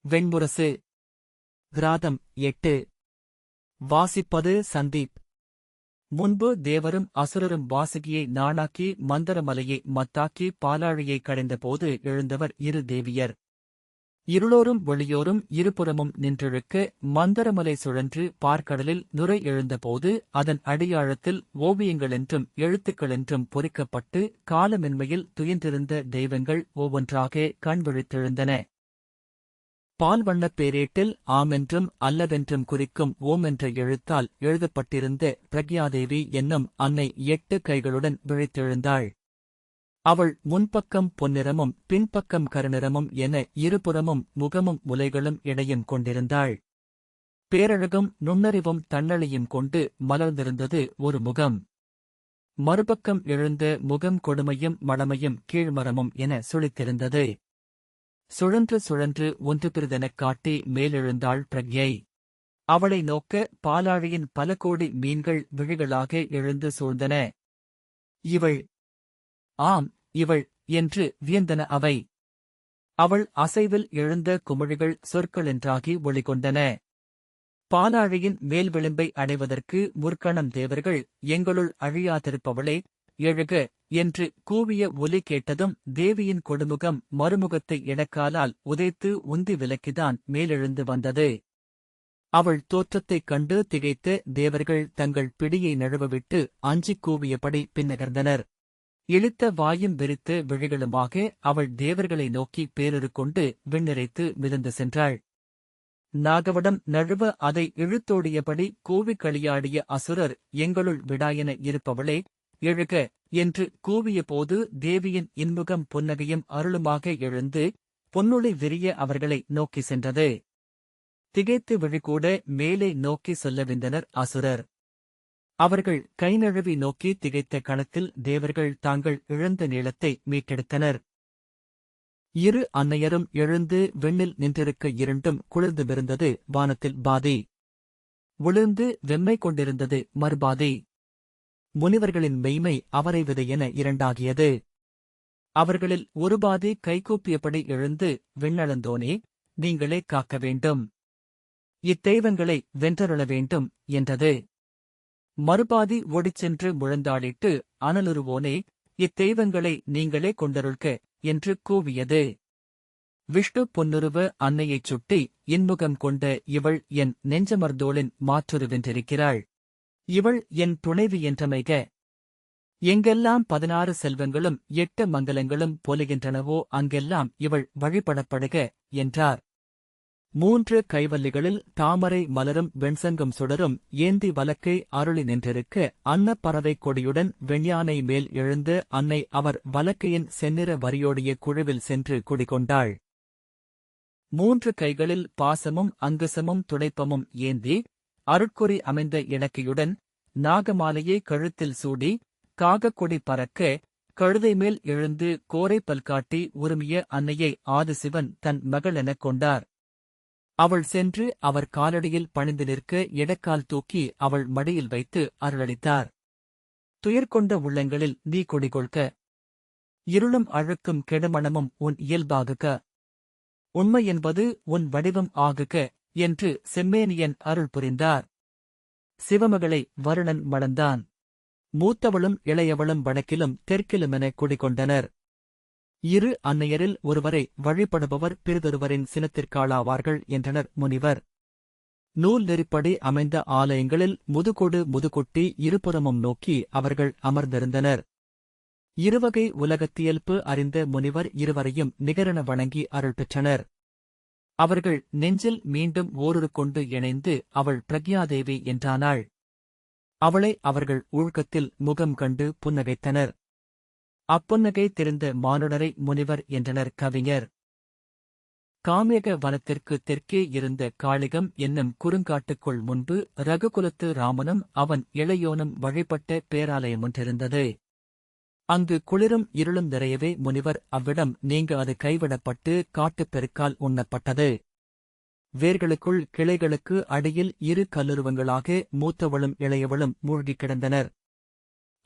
வெண்முரசு. கிராதம் 8. வாசிப்பது சந்தீப். முன்பு தேவரும் அசுரரும் வாசுகியை நாணாக்கி மந்தரமலையை மத்தாக்கி பாலாழியை கடைந்தபோது எழுந்தவர் இரு தேவியர். இருளோரும் ஒளியோரும் இருபுறமும் நின்றிழுக்க மந்தரமலை சுழன்று பார்க்கடலில் நுரை எழுந்தபோது அதன் அடியாழத்தில் ஓவியங்களென்றும் எழுத்துக்களென்றும் பொறிக்கப்பட்டு காலமென்மையில் துயின்றிருந்த தெய்வங்கள் ஒவ்வொன்றாக கண்விழித்தெழுந்தன. பால்வண்ணப் பேரேட்டில் ஆமென்றும் அல்லவென்றும் குறிக்கும் ஓம் என்ற எழுத்தால் எழுதப்பட்டிருந்த பிரக்யாதேவி என்னும் அன்னை 8 கைகளுடன் விழித்தெழுந்தாள். அவள் முன்பக்கம் பொன்னிறமும் பின்பக்கம் கருநிறமும் என இருபுறமும் முகமும் முலைகளும் இடையும் கொண்டிருந்தாள். பேரழகும் நுண்ணறிவும் தன்னழியும் கொண்டு மலர்ந்திருந்தது ஒரு முகம். மறுபக்கம் எழுந்த முகம் கொடுமையும் மடமையும் கீழ்மரமும் என சுழித்திருந்தது. சுழன்று சுழன்று ஒன்று பிறிதெனக் காட்டி மேலெழுந்தாள் பிரக்யை. அவளை நோக்க பாலாழியின் பல கோடி மீன்கள் விழிகளாக எழுந்து சூழ்ந்தன. இவள், ஆம் இவள் என்று வியந்தன அவை. அவள் அசைவில் எழுந்த குமிழிகள் சொற்களென்றாகி ஒளிகொண்டன. பாலாழியின் மேல் விளிம்பை அடைவதற்கு முற்கணம் தேவர்கள், எங்களுள் அழியாதிருப்பவளே எழுக என்று கூவிய ஒலி கேட்டதும் தேவியின் கொடுமுகம் மறுமுகத்தை இடக்காலால் உதைத்து உந்தி விலக்கிதான் மேலெழுந்து வந்தது. அவள் தோற்றத்தைக் கண்டு திகைத்த தேவர்கள் தங்கள் பிடியை நழுவவிட்டு அஞ்சிக் கூவியபடி பின்னகர்ந்தனர். இழுத்த வாயும் விரித்த விழிகளுமாக அவள் தேவர்களை நோக்கி பேருரு கொண்டு விண்ணிறைத்து மிதந்து சென்றாள். நாகவடம் நழுவ அதை இழுத்தோடியபடி கூவிக் களியாடிய அசுரர், எங்களுள் விடாயென இருப்பவளே எழுக என்று கூவியபோது தேவியின் இன்முகம் புன்னகையும் அருளுமாக எழுந்து பொன்னொளி விரிய அவர்களை நோக்கி சென்றது. திகைத்து விழிகூட மேலே நோக்கி சொல்லவிந்தனர் அசுரர். அவர்கள் கைநழுவி நோக்கி திகைத்த கணத்தில் தேவர்கள் தாங்கள் இழந்த நீளத்தை மீட்டெடுத்தனர். இரு அன்னையரும் எழுந்து விண்ணில் நின்றிருக்க இரண்டும் குளிர்ந்துமிருந்தது. வானத்தில் பாதி விழுந்து வெம்மை கொண்டிருந்தது மறுபாதி. முனிவர்களின் மெய்மை அவரை விதையென இரண்டாகியது. அவர்களில் ஒரு பாதி கைகூப்பியபடி எழுந்து, விண்ணளந்தோனே, நீங்களே காக்க வேண்டும், இத்தெய்வங்களை வென்றருள வேண்டும் என்றது. மறுபாதி ஓடிச்சென்று முழந்தாளிட்டு, அனலுருவோனே, இத்தெய்வங்களை நீங்களே கொண்டருள்க என்று கூவியது. விஷ்ணு பொன்னுருவ அன்னையைச் சுட்டி, இன்முகம் கொண்ட இவள் என் நெஞ்சமர்தோளின் மாற்றுருவென்றிருக்கிறாள். இவள் என் துணைவி என்றமைக. எங்கெல்லாம் 16 செல்வங்களும் 8 மங்கலங்களும் பொலிகின்றனவோ அங்கெல்லாம் இவள் வழிபடப்படுக என்றார். 3 கைவல்லிகளில் தாமரை மலரும் வெண்சங்கம் சுடரும் ஏந்தி வலக்கை அருளி நின்றிருக்க அன்னப்பறவை கொடியுடன் வெண்யானை மேல் எழுந்து அன்னை அவர் வலக்கையின் செந்நிற வரியோடிய குழுவில் சென்று குடிகொண்டாள். 3 கைகளில் பாசமும் அங்குசமும் துடைப்பமும் ஏந்தி அருட்கொறி அமைந்த இணக்கையுடன் நாகமாலையை கழுத்தில் சூடி காகக்கொடி பறக்க கழுதை மேல் எழுந்து கோரை பல்காட்டி உருமிய அன்னையை ஆதிசிவன் தன் மகளெனக் கொண்டார். அவள் சென்று அவர் காலடியில் பணிந்து நிற்க இடக்கால் தூக்கி அவள் மடியில் வைத்து அருளளித்தார். துயர்கொண்ட உள்ளங்களில் நீ கொடிகொள்க. இருளும் அழுக்கும் கெடுமணமும் உன் இயல்பாகுக. உண்மை என்பது உன் வடிவம் ஆகுக என்று செம்மேனியன் அருள் புரிந்தார். சிவமகளை வருணன் மணந்தான். மூத்தவளும் இளையவளும் வடக்கிலும் தெற்கிலுமென குடிகொண்டனர். இரு அன்னையரில் ஒருவரை வழிபடுபவர் பிறிதொருவரின் சினத்திற்காளாவார்கள் என்றனர் முனிவர். நூல் நெறிப்படி அமைந்த ஆலயங்களில் முதுகொடு முதுகுட்டி இருபுறமும் நோக்கி அவர்கள் அமர்ந்திருந்தனர். இருவகை உலகத்தியல்பு அறிந்த முனிவர் இருவரையும் நிகரென வணங்கி அருள் பெற்றனர். அவர்கள் நெஞ்சில் மீண்டும் ஓருரு கொண்டு இணைந்து அவள் பிரக்யாதேவி என்றானாள். அவளை அவர்கள் ஊழ்கத்தில் முகம் கண்டு புன்னகைத்தனர். அப்புன்னகை தெரிந்த மானுடரை முனிவர் என்றனர் கவிஞர். காமியக வனத்திற்கு தெற்கே இருந்த காளிகம் என்னும் குறுங்காட்டுக்குள் முன்பு ரகுகுலத்து ராமனும் அவன் இளையோனும் வழிபட்ட பேராலயமொன்றிருந்தது. அங்கு குளிரும் இருளும் நிறையவே முனிவர் அவ்விடம் நீங்க அது கைவிடப்பட்டு காட்டுப் பெருக்கால் உண்ணப்பட்டது. வேர்களுக்குள் கிளைகளுக்கு அடியில் 2 கல்லுருவங்களாக மூத்தவளும் இளையவளும் மூழ்கிக் கிடந்தனர்.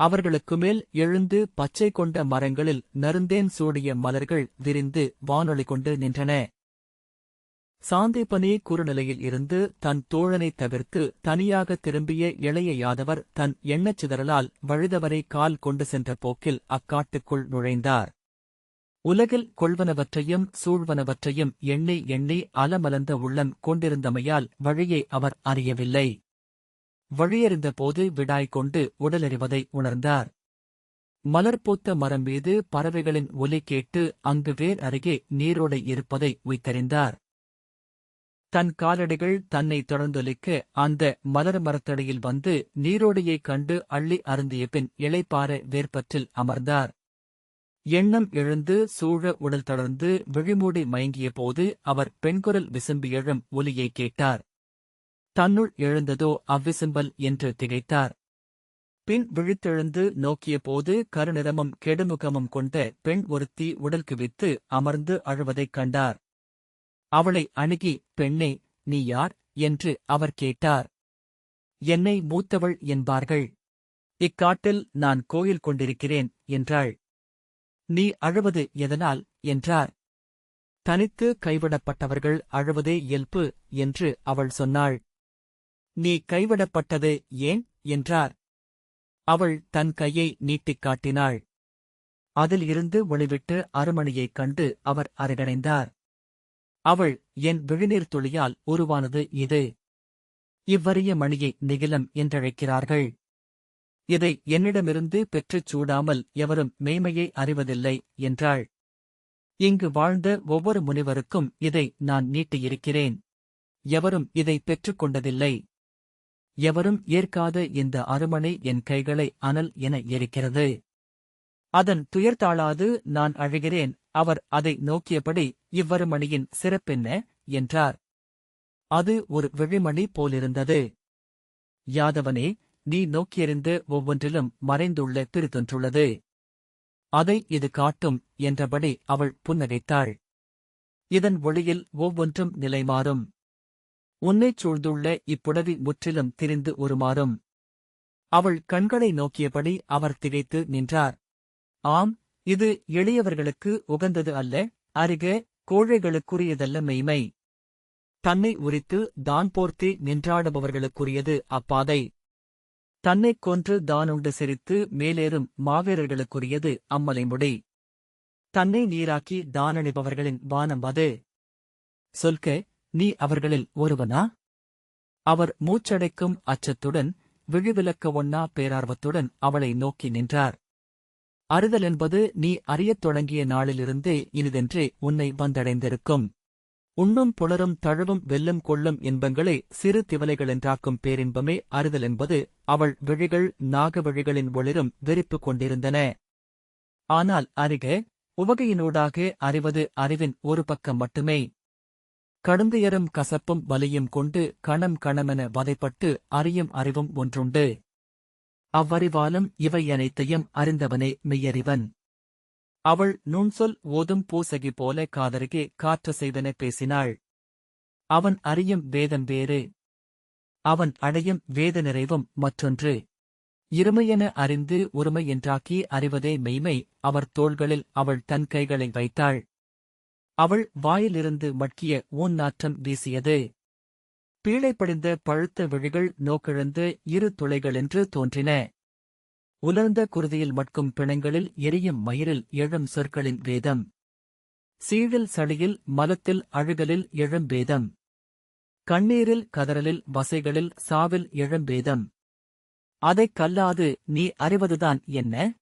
அவர்களுக்கு மேல் எழுந்து பச்சை கொண்ட மரங்களில் நறுந்தேன் சூடிய மலர்கள் விரிந்து வானொலி கொண்டு நின்றன. சாந்தீபனி குறுநிலையில் இருந்து தன் தோழனை தவிர்த்து தனியாக திரும்பிய இளைய யாதவர் தன் எண்ணச்சிதறலால் வழுதவரை கால் கொண்டு சென்ற போக்கில் அக்காட்டுக்குள் நுழைந்தார். உலகில் கொள்வனவற்றையும் சூழ்வனவற்றையும் எண்ணி எண்ணி அலமலந்த உள்ளம் கொண்டிருந்தமையால் வழியை அவர் அறியவில்லை. வழியறிந்தபோது விடாய் கொண்டு உடலறிவதை உணர்ந்தார். மலர்பூத்த மரம் மீது பறவைகளின் ஒலி கேட்டு அங்கு வேர் அருகே நீரோடை இருப்பதை உய்த்தறிந்தார். தன் காலடிகள் தன்னை தொடர்ந்தொலிக்க அந்த மலர் மரத்தடியில் வந்து நீரோடையைக் கண்டு அள்ளி அருந்திய பின் இளைப்பாற வேர்பற்றில் அமர்ந்தார். எண்ணம் எழுந்து சூழ உடல் தளர்ந்து விழிமூடி மயங்கிய போது அவர் பெண்குரல் விசும்பி எழும் ஒலியைக் கேட்டார். தன்னுள் எழுந்ததோ அவ்விசும்பல் என்று திகைத்தார். பின் விழித்தெழுந்து நோக்கியபோது கருநிறமும் கெடுமுகமும் கொண்ட பெண் ஒருத்தி உடல் குவித்து அமர்ந்து அழுவதைக் கண்டார். அவளை அணுகி, பெண்ணே, நீ யார் என்று அவர் கேட்டார். என்னை மூத்தவள் என்பார்கள். இக்காட்டில் நான் கோயில் கொண்டிருக்கிறேன் என்றாள். நீ அழுவது எதனால் என்றார். தனித்து கைவிடப்பட்டவர்கள் அழுவதே இயல்பு என்று அவள் சொன்னாள். நீ கைவிடப்பட்டது ஏன் என்றார். அவள் தன் கையை நீட்டிக் காட்டினாள். அதில் இருந்து ஒளிவிட்டு அருமணியைக் கண்டு அவர் அரகடைந்தார். அவள், என் விழிநீர் துளியால் உருவானது இது. இவ்வரிய மணியை நிகிலம் என்றழைக்கிறார்கள். இதை என்னிடமிருந்து பெற்றுச் சூடாமல் எவரும் மெய்மையை அறிவதில்லை என்றாள். இங்கு வாழ்ந்த ஒவ்வொரு முனிவருக்கும் இதை நான் நீட்டியிருக்கிறேன். எவரும் இதை பெற்றுக் கொண்டதில்லை. எவரும் ஏற்காத இந்த அருமணி என் கைகளை அனல் என எரிக்கிறது. அதன் துயர்தாளாது நான் அழுகிறேன். அவர் அதை நோக்கியபடி, இவ்வருமணியின் சிறப்பென்ன என்றார். அது ஒரு விழிமணி போலிருந்தது. யாதவனே, நீ நோக்கியறிந்து ஒவ்வொன்றிலும் மறைந்துள்ள பிரிதொன்றுள்ளது. அதை இது காட்டும் என்றபடி அவள் புன்னகைத்தாள். இதன் ஒளியில் ஒவ்வொன்றும் நிலைமாறும். உன்னைச் சூழ்ந்துள்ள இப்புடவி முற்றிலும் திரிந்து உருமாறும். அவள் கண்களை நோக்கியபடி அவர் திகைத்து நின்றார். ஆம், இது எளியவர்களுக்கு உகந்தது அல்ல, அருக கோழைகளுக்குரியதல்ல மெய்மை. தன்னை உரித்து தான் போர்த்தி நின்றாடுபவர்களுக்குரியது அப்பாதை. தன்னைக் கொன்று தானுண்டு சிரித்து மேலேறும் மாவீரர்களுக்குரியது அம்மலைமுடி. தன்னை நீராக்கி தானணிபவர்களின் வானம் அது. சொல்க, நீ அவர்களில் ஒருவனா? அவர் மூச்சடைக்கும் அச்சத்துடன் விழிவிலக்க ஒண்ணா பேரார்வத்துடன் அவளை நோக்கி நின்றார். அறிதல் என்பது நீ அறியத் தொடங்கிய நாளிலிருந்தே இனிதென்றே உன்னை வந்தடைந்திருக்கும். உண்ணும் புலரும் தழுவும் வெல்லும் கொள்ளும் இன்பங்களே சிறு திவலைகளென்றாக்கும் பேரின்பமே அறிதல் என்பது. அவள் விழிகள் நாகவிழிகளின் ஒளிரும் வெறிப்பு கொண்டிருந்தன. ஆனால் அறிக, உவகையினூடாக அறிவது அறிவின் ஒரு பக்கம் மட்டுமே. கடுந்துயரும் கசப்பும் வலியும் கொண்டு கணம் கணமென வதைப்பட்டு அறியும் அறிவும் ஒன்றுண்டு. அவ்வறிவாலும் இவை அனைத்தையும் அறிந்தவனே மெய்யறிவன். அவள் நுண்சொல் ஓதும் பூசகி போல காதருகே காற்று செய்தன பேசினாள். அவன் அறியும் வேதம் வேறு. அவன் அடையும் வேத நிறைவும் மற்றொன்று. இருமையென அறிந்து உரிமை என்றாக்கி அறிவதே மெய்மை. அவர் தோள்களில் அவள் தன் கைகளை வைத்தாள். அவள் வாயிலிருந்து மட்கிய ஊன் நாற்றம் வீசியது. பீழைப்படிந்த பழுத்த விழிகள் நோக்கிழந்து இரு துளைகளென்று தோன்றின. உலர்ந்த குருதியில் மட்கும் பிணங்களில் எரியும் மயிரில் எழும் சொற்களின் வேதம். சீழில் சளியில் மலத்தில் அழுகலில் எழும்பேதம். கண்ணீரில் கதறலில் வசைகளில் சாவில் எழும்பேதம். அதைக் கல்லாது நீ அறிவதுதான் என்ன?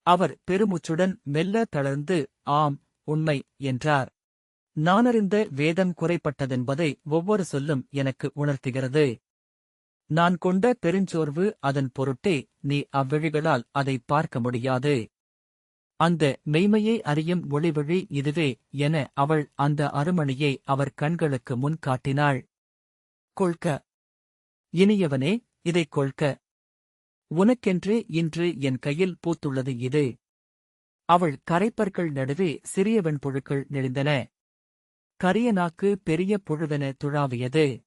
அவர் பெருமுச்சுடன் மெல்ல தளர்ந்து, ஆம், உண்மை என்றார். நானறிந்த வேதம் குறைப்பட்டதென்பதை ஒவ்வொரு சொல்லும் எனக்கு உணர்த்துகிறது. நான் கொண்ட பெருஞ்சோர்வு அதன் பொருட்டே நீ அவ்விழிகளால் அதை பார்க்க முடியாது. அந்த மெய்மையை அறியும் ஒளிவழி இதுவே என அவள் அந்த அருமணியை அவர் கண்களுக்கு முன் காட்டினாள். கொள்க, இனியவனே, இதைக் கொள்க. உனக்கென்று இன்று என் கையில் பூத்துள்ளது இது. அவள் கரைப்பற்கள் நடுவே சிறிய வெண்புழுக்கள் நெளிந்தன. கரிய நாக்கு பெரிய புழுவென துழாவியது.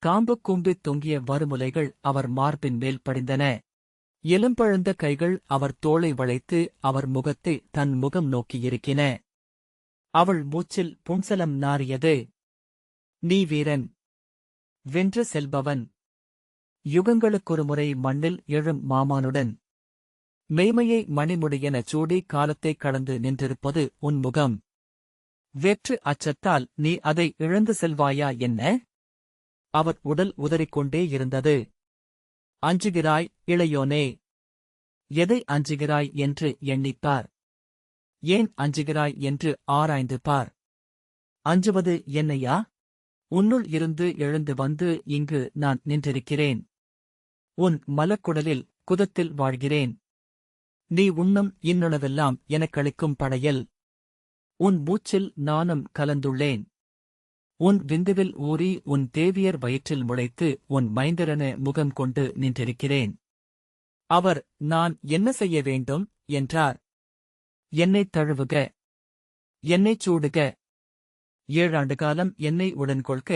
காம்பு கூம்பித் தொங்கிய வருமுலைகள் அவர் மார்பின் மேல் படிந்தன. எலும்பழுந்த கைகள் அவர் தோளை வளைத்து அவர் முகத்தை தன் முகம் நோக்கியிருக்கின. அவள் மூச்சில் புன்சலம் நாறியது. நீ வீரன், வென்று செல்பவன், யுகங்களுக்கொருமுறை மண்ணில் எழும் மாமானுடன் மெய்மையை மணிமுடியெனச் சூடி காலத்தைக் கடந்து நின்றிருப்பது உன் முகம். வெற்று அச்சத்தால் நீ அதை இழந்து செல்வாயா என்ன? அவர் உடல் உதறிக்கொண்டே இருந்தது. அஞ்சுகிறாய் இளையோனே. எதை அஞ்சுகிறாய் என்று எண்ணிப்பார். ஏன் அஞ்சுகிறாய் என்று ஆராய்ந்து பார். அஞ்சுவது என்னையா? உன்னுள் இருந்து எழுந்து வந்து இங்கு நான் நின்றிருக்கிறேன். உன் மலக்குடலில் குதத்தில் வாழ்கிறேன். நீ உண்ணும் இன்னுணவெல்லாம் எனக்களிக்கும் படையல். உன் மூச்சில் நானும் கலந்துள்ளேன். உன் விந்துவில் ஊறி உன் தேவியர் வயிற்றில் முளைத்து உன் மைந்தரென முகம் கொண்டு நின்றிருக்கிறேன். அவர் நான் என்ன செய்ய வேண்டும் என்றார். என்னைத் தழுவுக, என்னைச் சூடுக. 7 ஆண்டு காலம் என்னை உடன் கொள்க.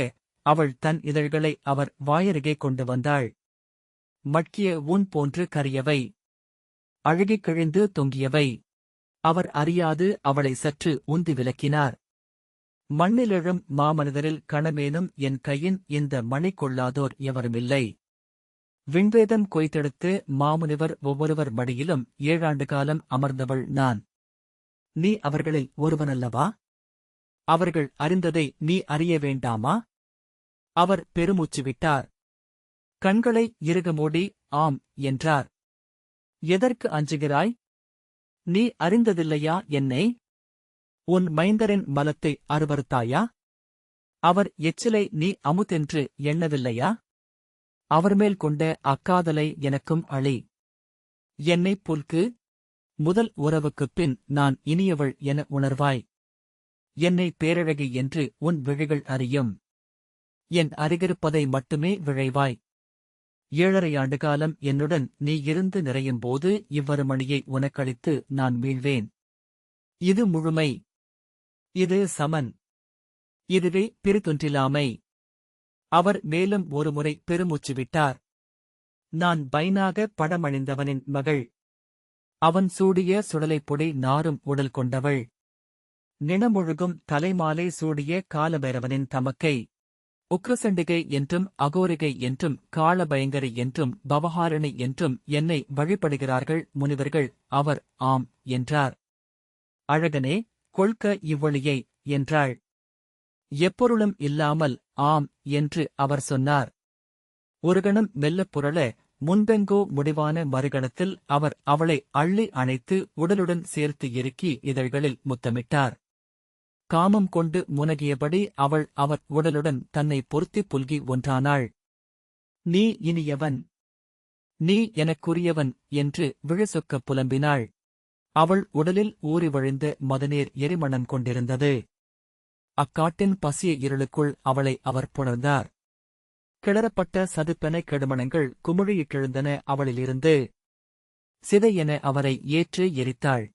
அவள் தன் இதழ்களை அவர் வாயருகே கொண்டு வந்தாள். மட்கிய ஊன் போன்று கரியவை, அழுகிக் கிழிந்து தொங்கியவை. அவர் அறியாது அவளை சற்று உந்தி விலக்கினார். மண்ணிலெழும் மாமனிதரில் கணமேனும் என் கையின் இந்த மணி கொள்ளாதோர் எவருமில்லை. விண்வேதம் கொய்தெடுத்து மாமுனிவர் ஒவ்வொருவர் மடியிலும் 7 ஆண்டு காலம் அமர்ந்தவள் நான். நீ அவர்களில் ஒருவனல்லவா? அவர்கள் அறிந்ததை நீ அறிய வேண்டாமா? அவர் பெருமூச்சு விட்டார். கண்களை இறுக மூடி ஆம் என்றார். எதற்கு அஞ்சுகிறாய்? நீ அறிந்ததில்லையா என்னை? உன் மைந்தரின் மலத்தை அருவருத்தாயா? அவர் எச்சிலை நீ அமுதென்று எண்ணவில்லையா? அவர்மேல் கொண்ட அக்காதலை எனக்கும் அளி. என்னைப் புல்கு. முதல் உறவுக்குப் பின் நான் இனியவள் என உணர்வாய். என்னை பேரழகி என்று உன் விழிகள் அறியும். என் அருகிருப்பதை மட்டுமே விழைவாய். 7½ ஆண்டு காலம் என்னுடன் நீ இருந்து நிறையும்போது இவ்வருமணியை உனக்களித்து நான் வீழ்வேன். இது முழுமை. இது சமன். இதுவே பிரிதொன்றிலாமை. அவர் மேலும் ஒருமுறை பெருமூச்சு விட்டார். நான் பைனாக படமணிந்தவனின் மகள். அவன் சூடிய சுடலைப்பொடி நாரும் உடல் கொண்டவள். நிணமொழுகும் தலைமாலை சூடிய காலபைரவனின் தமக்கை. உக்ரசண்டிகை என்றும் அகோரிகை என்றும் காளபயங்கரி என்றும் பவஹாரிணி என்றும் என்னை வழிபடுகிறார்கள் முனிவர்கள். அவர் ஆம் என்றார். அழகனே, கொள்க இவ்வொளியை என்றாள். எப்பொருளும் இல்லாமல் ஆம் என்று அவர் சொன்னார். ஒரு கணம் மெல்லப் புரள முன்பெங்கோ முடிவான மறுகணத்தில் அவர் அவளை அள்ளி அணைத்து உடலுடன் சேர்த்து இறுக்கி இதழ்களில் முத்தமிட்டார். காமம் கொண்டு முனகியபடி அவள் அவர் உடலுடன் தன்னை பொருத்திப் புல்கி ஒன்றானாள். நீ இனியவன், நீ எனக்குரியவன் என்று விழுசொக்கப் புலம்பினாள். அவள் உடலில் ஊறி வழிந்த மதநீர் எரிமணம் கொண்டிருந்தது. அக்காட்டின் பசிய இருளுக்குள் அவளை அவர் புணர்ந்தார். கிளறப்பட்ட சதுப்பென கெடுமணங்கள் குமிழியிட்டெழுந்தன அவளிலிருந்து. சிதையென அவரை ஏற்று எரித்தாள்.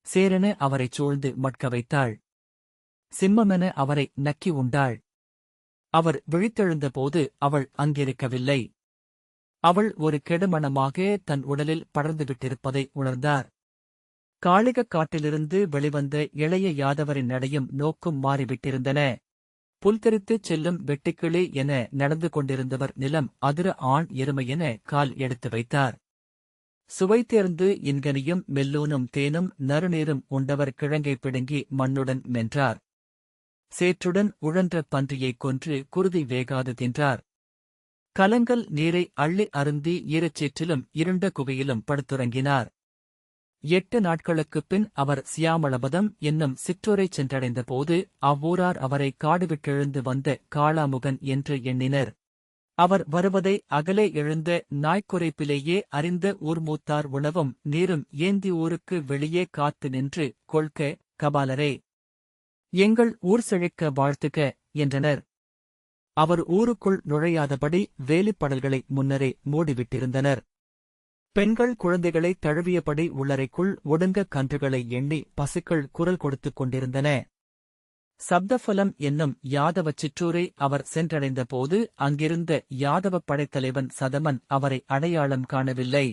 சேரென அவரைச் சூழ்ந்து மட்க வைத்தாள். சிம்மமென அவரை நக்கி உண்டாள். அவர் விழித்தெழுந்தபோது அவள் அங்கிருக்கவில்லை. அவள் ஒரு கெடுமணமாக தன் உடலில் படர்ந்துவிட்டிருப்பதை உணர்ந்தார். காளிகக் காட்டிலிருந்து வெளிவந்த இளைய யாதவரின் நடையும் நோக்கும் மாறிவிட்டிருந்தன. புல்தெரித்துச் செல்லும் வெட்டுக்கிளி என நடந்து கொண்டிருந்தவர் நிலம் அதிர ஆண் எருமையென கால் எடுத்து வைத்தார். சுவை தேர்ந்து இன்கனியும் மெல்லூனும் தேனும் நறுநீரும் உண்டவர் கிழங்கை பிடுங்கி மண்ணுடன் மென்றார். சேற்றுடன் உழன்ற பன்றியைக் கொன்று குருதி வேகாது தின்றார். கலங்கல் நீரை அள்ளி அருந்தி ஈரச்சேற்றிலும் இருண்ட குகையிலும் படுத்துறங்கினார். 8 நாட்களுக்குப் பின் அவர் சியாமளபதம் என்னும் சிற்றூரைச் சென்றடைந்தபோது அவ்வூரார் அவரை காடுவிட்டெழுந்து வந்த காளாமுகன் என்று எண்ணினர். அவர் வருவதை அகலே எழுந்த நாய்க்குரைப்பிலேயே அறிந்த ஊர்மூத்தார் உணவும் நீரும் ஏந்தி ஊருக்கு வெளியே காத்து நின்று கொள்க கபாலரே, எங்கள் ஊர் செழிக்க வாழ்த்துக என்றனர். அவர் ஊருக்குள் நுழையாதபடி வேலிப்படல்களை முன்னரே மூடிவிட்டிருந்தனர். பெண்கள் குழந்தைகளை தழுவியபடி உள்ளறைக்குள் ஒடுங்க கன்றுகளை எண்ணி பசுக்கள் குரல் கொடுத்துக் கொண்டிருந்தன. சப்தஃபலம் என்னும் யாதவச் சிற்றூரை அவர் சென்றடைந்தபோது அங்கிருந்த யாதவப் படைத்தலைவன் சதமன் அவரை அடையாளம் காணவில்லை.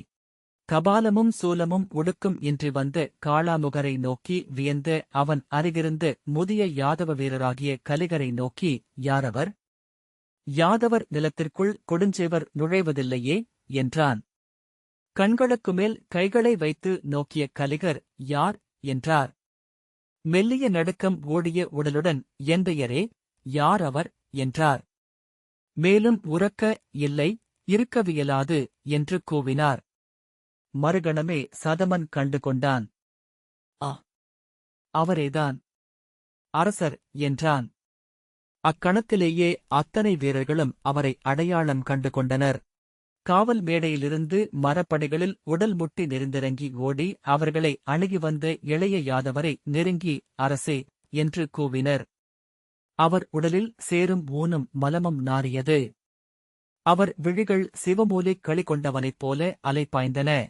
கபாலமும் சூலமும் உடுக்கும் இன்றி வந்த காளாமுகரை நோக்கி வியந்த அவன் அருகிருந்த முதிய யாதவ வீரராகிய கலிகரை நோக்கி, யாரவர்? யாதவர் நிலத்திற்குள் கொடுஞ்சேவர் நுழைவதில்லையே என்றான். கண்களுக்கு மேல் கைகளை வைத்து நோக்கிய கலிகர், யார் என்றார். மெல்லிய நடுக்கம் ஓடிய உடலுடன், என் பெயரே, யார் அவர் என்றார். மேலும் உரக்க, இல்லை, இருக்கவியலாது என்று கூவினார். மறுகணமே சதமன் கண்டு கொண்டான். ஆ, அவரேதான். அரசர் என்றான். அக்கணத்திலேயே அத்தனை வீரர்களும் அவரை அடையாளம் கண்டு கொண்டனர். காவல் மேடையிலிருந்து மரப்படைகளில் உடல் முட்டி நெறிந்திறங்கி ஓடி அவர்களை அணுகி வந்த இளைய யாதவரை நெருங்கி, அரசே என்று கூவினர். அவர் உடலில் சேரும் ஊனும் மலமும் நாறியது. அவர் விழிகள் சிவமூலிக் களி கொண்டவனைப் போல அலைபாய்ந்தன.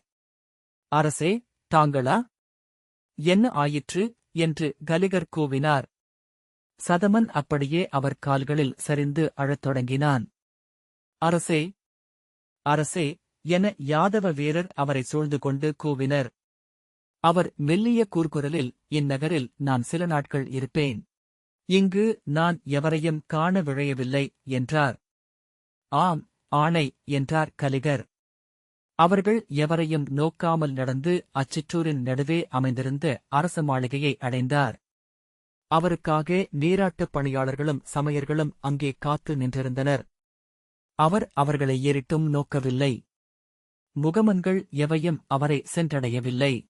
அரசே, தாங்களா? என்ன ஆயிற்று என்று கலிகர் கூவினார். சதமன் அப்படியே அவர் கால்களில் சரிந்து அழத் தொடங்கினான். அரசே, அரசே என யாதவ வீரர் அவரை சூழ்ந்து கொண்டு கூவினர். அவர் மெல்லிய கூர்குரலில், இந்நகரில் நான் சில நாட்கள் இருப்பேன். இங்கு நான் எவரையும் காண விழையவில்லை என்றார். ஆம், ஆணை என்றார் கலிகர். அவர்கள் எவரையும் நோக்காமல் நடந்து அச்சிற்றூரின் நடுவே அமைந்திருந்த அரச மாளிகையை அடைந்தார். அவருக்காக நீராட்டுப் பணியாளர்களும் சமையர்களும் அங்கே காத்து நின்றிருந்தனர். அவர் அவர்களை ஏறிட்டும் நோக்கவில்லை. முகமன்கள் எவையும் அவரை சென்றடையவில்லை.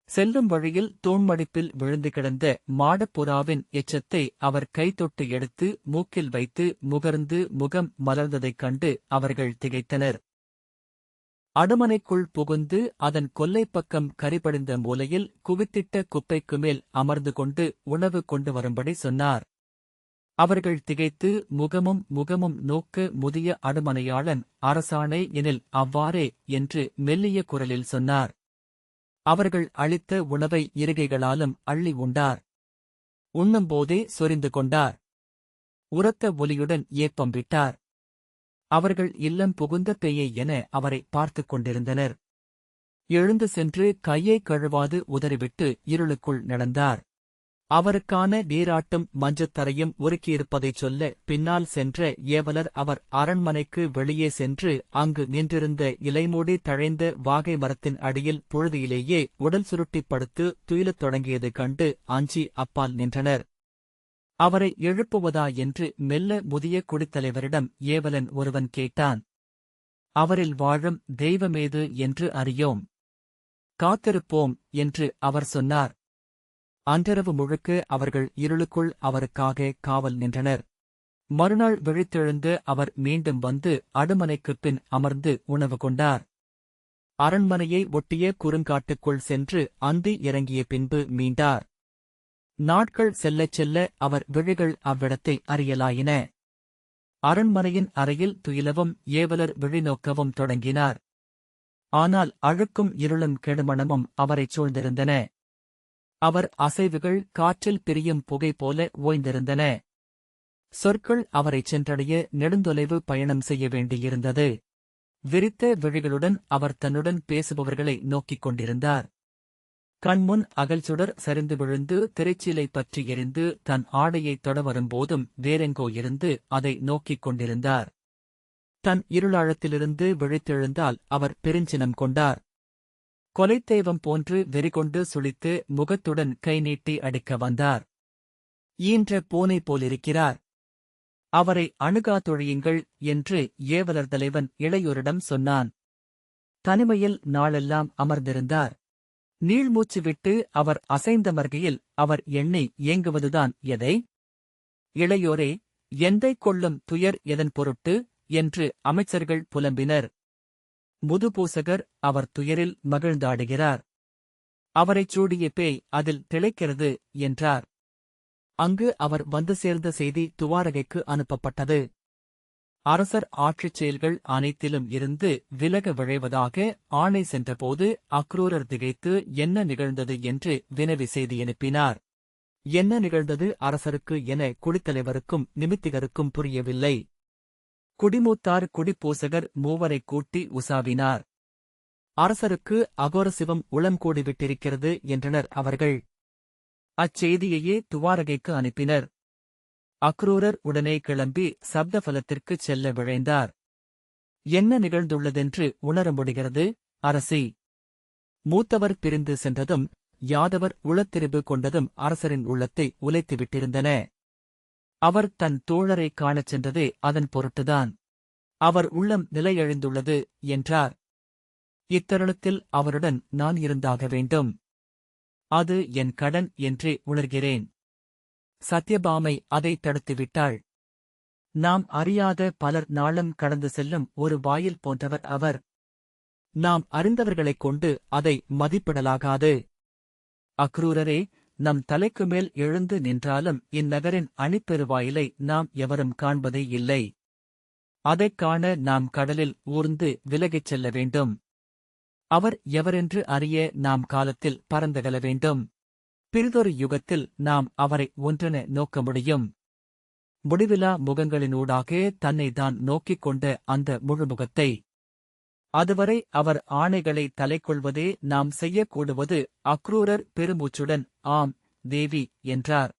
செல்லும் வழியில் தூண்மடிப்பில் விழுந்து கிடந்த மாடப்புறாவின் எச்சத்தை அவர் கைதொட்டு எடுத்து மூக்கில் வைத்து முகர்ந்து முகம் மலர்ந்ததைக் கண்டு அவர்கள் திகைத்தனர். அடுமனைக்குள் புகுந்து அதன் கொல்லைப்பக்கம் கரிபடிந்த மூலையில் குவித்திட்ட குப்பைக்கு மேல் அமர்ந்து கொண்டு உணவு கொண்டு வரும்படி சொன்னார். அவர்கள் திகைத்து முகமும் நோக்க முதிய அடுமனையாளன், அரசாணை எனில் அவ்வாறே என்று மெல்லிய குரலில் சொன்னார். அவர்கள் அளித்த உணவை இருகைகளாலும் அள்ளி உண்டார். உண்ணும்போதே சொரிந்து கொண்டார். உரத்த ஒலியுடன் ஏப்பம் விட்டார். அவர்கள் இல்லம் புகுந்த பேயை என அவரை பார்த்துக் கொண்டிருந்தனர். எழுந்து சென்று கையை கழுவாது உதறிவிட்டு இருளுக்குள் நடந்தார். அவருக்கான நீராட்டும் மஞ்சத்தரையும் ஒருக்கியிருப்பதைச் சொல்ல பின்னால் சென்ற ஏவலர் அவர் அரண்மனைக்கு வெளியே சென்று அங்கு நின்றிருந்த இலைமூடி தழைந்த வாகை மரத்தின் அடியில் பொழுதியிலேயே உடல் சுருட்டிப் படுத்து துயிலத் தொடங்கியது கண்டு அஞ்சி அப்பால் நின்றனர். அவரை எழுப்புவதா என்று மெல்ல முதிய குடித்தலைவரிடம் ஏவலன் ஒருவன் கேட்டான். அவரில் வாழும் தெய்வமேது என்று அறியோம். காத்திருப்போம் என்று அவர் சொன்னார். அன்றிரவு முழுக்க அவர்கள் இருளுக்குள் அவருக்காக காவல் நின்றனர். மறுநாள் விழித்தெழுந்து அவர் மீண்டும் வந்து அடுமனைக்குப் பின் அமர்ந்து உணவு கொண்டார். அரண்மனையை ஒட்டிய குறுங்காட்டுக்குள் சென்று அந்தி இறங்கிய பின்பு மீண்டார். நாட்கள் செல்லச் செல்ல அவர் விழிகள் அவ்விடத்தை அறியலாயின. அரண்மனையின் அறையில் துயிலவும் ஏவலர் விழிநோக்கவும் தொடங்கினார். ஆனால் அழுக்கும் இருளும் கெடுமணமும் அவரைச் சூழ்ந்திருந்தன. அவர் அசைவுகள் காற்றில் பிரியும் புகை போல ஓய்ந்திருந்தன. சொற்கள் அவரைச் சென்றடைய நெடுந்தொலைவு பயணம் செய்ய வேண்டியிருந்தது. விரித்த விழிகளுடன் அவர் தன்னுடன் பேசுபவர்களை நோக்கிக் கொண்டிருந்தார். கண்முன் அகல்சுடர் சரிந்து விழுந்து திரைச்சீலை பற்றி எரிந்து தன் ஆடையைத் தொட வரும்போதும் வேறெங்கோ இருந்து அதை நோக்கிக் கொண்டிருந்தார். தன் இருளாழத்திலிருந்து விழித்தெழுந்தால் அவர் பெருஞ்சினம் கொண்டார். கொலைத்தேவம் போன்று வெறிகொண்டு சுளித்து முகத்துடன் கை நீட்டி அடிக்க வந்தார். ஈன்ற பூனை போலிருக்கிறார். அவரை அணுகாதொழியுங்கள் என்று ஏவலர் தலைவன் இளையோரிடம் சொன்னான். தனிமையில் நாளெல்லாம் அமர்ந்திருந்தார். நீள்மூச்சு விட்டு அவர் அசைந்தமர்கையில் அவர் எண்ணி ஏங்குவதுதான் எதை? இளையோரே, எந்தை கொள்ளும் துயர் எதன் பொருட்டு என்று அமைச்சர்கள் புலம்பினர். முதுபூசகர் அவர் துயரில் மகிழ்ந்தாடுகிறார். அவரைச் சூடிய பேய் அதில் திளைக்கிறது என்றார். அங்கு அவர் வந்து சேர்ந்த செய்தி துவாரகைக்கு அனுப்பப்பட்டது. அரசர் ஆட்சிச் செயல்கள் அனைத்திலும் இருந்து விலக விழைவதாக ஆணை சென்றபோது அக்ரூரர் திகைத்து என்ன நிகழ்ந்தது என்று வினவி செய்தி அனுப்பினார். என்ன நிகழ்ந்தது அரசருக்கு என குடித்தலைவருக்கும் நிமித்திகருக்கும் புரியவில்லை. குடிமூத்தார் குடிப்பூசகர் மூவரைக் கூட்டி உசாவினார். அரசருக்கு அகோர சிவம் உளம் கூடிவிட்டிருக்கிறது என்றனர் அவர்கள். அச்செய்தியையே துவாரகைக்கு அனுப்பினர். அக்ரூரர் உடனே கிளம்பி சப்தபலத்திற்குச் செல்ல விழைந்தார். என்ன நிகழ்ந்துள்ளதென்று உணர முடிகிறது, அரசி. மூத்தவர் பிரிந்து சென்றதும் யாதவர் உளத்திரிபு கொண்டதும் அரசரின் உள்ளத்தை உலைத்துவிட்டிருந்தன. அவர் தன் தோழரைக் காணச் சென்றதே அதன் பொருட்டுதான். அவர் உள்ளம் நிலையழிந்துள்ளது என்றார். இத்தருணத்தில் அவருடன் நான் இருந்தாக வேண்டும். அது என் கடன் என்றே உணர்கிறேன். சத்யபாமை அதை தடுத்துவிட்டாள். நாம் அறியாத பலர் நாளும் கடந்து செல்லும் ஒரு வாயில் போன்றவர் அவர். நாம் அறிந்தவர்களைக் கொண்டு அதை மதிப்பிடலாகாது. அக்ரூரரே, நம் தலைக்கு மேல் எழுந்து நின்றாலும் இந்நகரின் அணிப்பெருவாயிலை நாம் எவரும் காண்பதே இல்லை. அதைக் காண நாம் கடலில் ஊர்ந்து விலகிச் செல்ல வேண்டும். அவர் எவரென்று அறிய நாம் காலத்தில் பறந்தகல வேண்டும். பிறிதொரு யுகத்தில் நாம் அவரை ஒன்றென நோக்க முடியும். முடிவிலா முகங்களினூடாக தன்னைத்தான் நோக்கிக் கொண்ட அந்த முழுமுகத்தை. அதுவரை அவர் ஆணைகளை தலைக்கொள்வதே நாம் செய்யக்கூடுவது. அக்ரூரர் பெருமூச்சுடன் ஆம் தேவி என்றார்.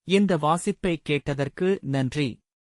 இந்த வாசிப்பை கேட்டதற்கு நன்றி.